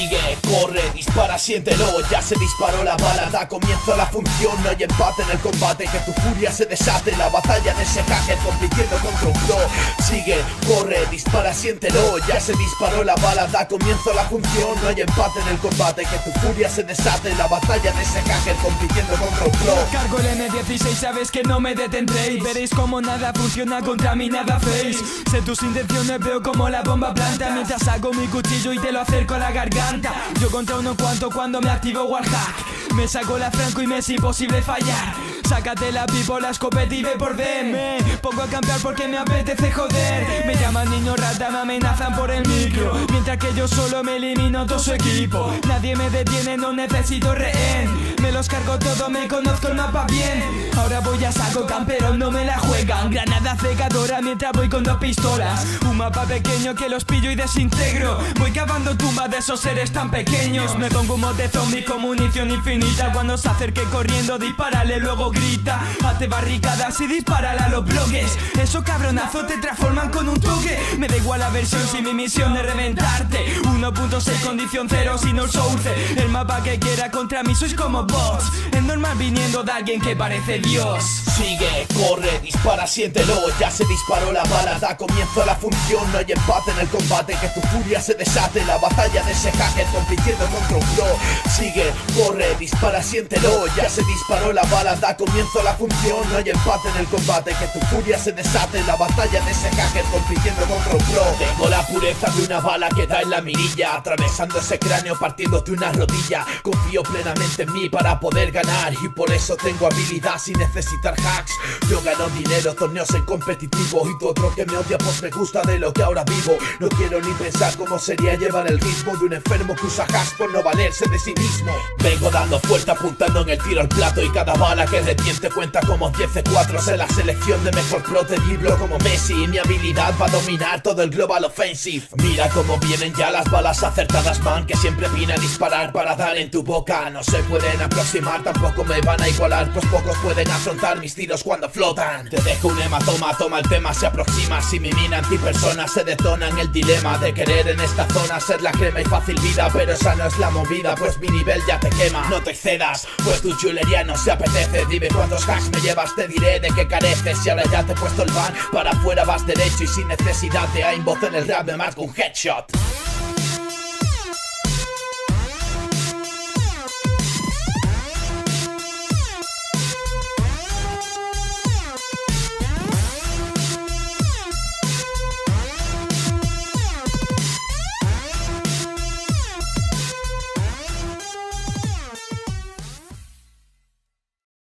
Sigue, corre, dispara, siéntelo. Ya se disparó la bala, da comienzo a la función. No hay empate en el combate, que tu furia se desate. La batalla de ese hacker compitiendo contra un pro. Sigue, corre, dispara, siéntelo. Ya se disparó la bala, da comienzo a la función. No hay empate en el combate, que tu furia se desate. La batalla de ese hacker compitiendo contra un pro. Cargo el M16, sabes que no me detendréis. Veréis como nada funciona contra mí, nada face. Sé tus intenciones, veo como la bomba planta. Mientras saco mi cuchillo y te lo acerco a la garganta. Yo contra uno cuanto cuando me activo Wallhack. Me saco la franco y me es imposible fallar. Sácate la pipo, la escopeta y ve por verme. Pongo a campear porque me apetece joder. Me llaman niño rata, me amenazan por el micro. Mientras que yo solo me elimino todo su equipo. Nadie me detiene, no necesito rehén. Me los cargo todo, me conozco el mapa bien. Ahora voy a saco campero, no me la juegan. Granada cegadora mientras voy con 2 pistolas. Un mapa pequeño que los pillo y desintegro. Voy cavando tumbas de esos seres tan pequeños. Me pongo un mod de zombie con munición infinita. Cuando se acerque corriendo, dispárale, luego grita. Hazte barricadas y dispárale a los bloques. Esos cabronazos te transforman con un toque. Me da igual la versión si mi misión es reventarte. 1.6 condición 0 sin el source. El mapa que quiera contra mí sois como bots. Es normal viniendo de alguien que parece Dios. Sigue, corre, dispara, siéntelo. Ya se disparó la bala, da comienzo a la función. No hay empate en el combate, que tu furia se desate. La batalla de ese hacker compitiendo contra un pro. Sigue, corre, dispara, siéntelo. Ya se disparó la bala, da comienzo a la función. No hay empate en el combate, que tu furia se desate. La batalla de ese hacker compitiendo contra un pro. Tengo la pureza de una bala que da en la mirilla, atravesando ese cráneo, partiéndote una rodilla. Confío plenamente en mí para poder ganar, y por eso tengo habilidad sin necesitar hacks. Yo gano dinero, torneos en competitivo, y tu otro que me odia pues me gusta de lo que ahora vivo. No quiero ni pensar cómo sería llevar el ritmo de un enfermo que usa hacks por no valerse de sí mismo. Vengo dando fuerte apuntando en el tiro al plato, y cada bala que retiente cuenta como 10 C4. En la selección de mejor pro te driblo como Messi, y mi habilidad va a dominar todo el Global Offensive. Mira cómo vienen ya las balas acertadas, man, que siempre vine a disparar para dar en tu boca. No se pueden aproximar, tampoco me van a igualar, pues pocos pueden afrontar mis tiros cuando flotan. Te dejo un hematoma, toma el tema, se aproxima. Si mi mina antipersona se detona en el dilema de querer en esta zona ser la crema y fácil vida, pero esa no es la movida, pues mi nivel ya te quema. No te excedas, pues tu chulería no se apetece. Dime cuántos hacks me llevas, te diré de qué careces. Si ahora ya te he puesto el ban, para afuera vas derecho, y sin necesidad de aimbot en el rap me marco un headshot.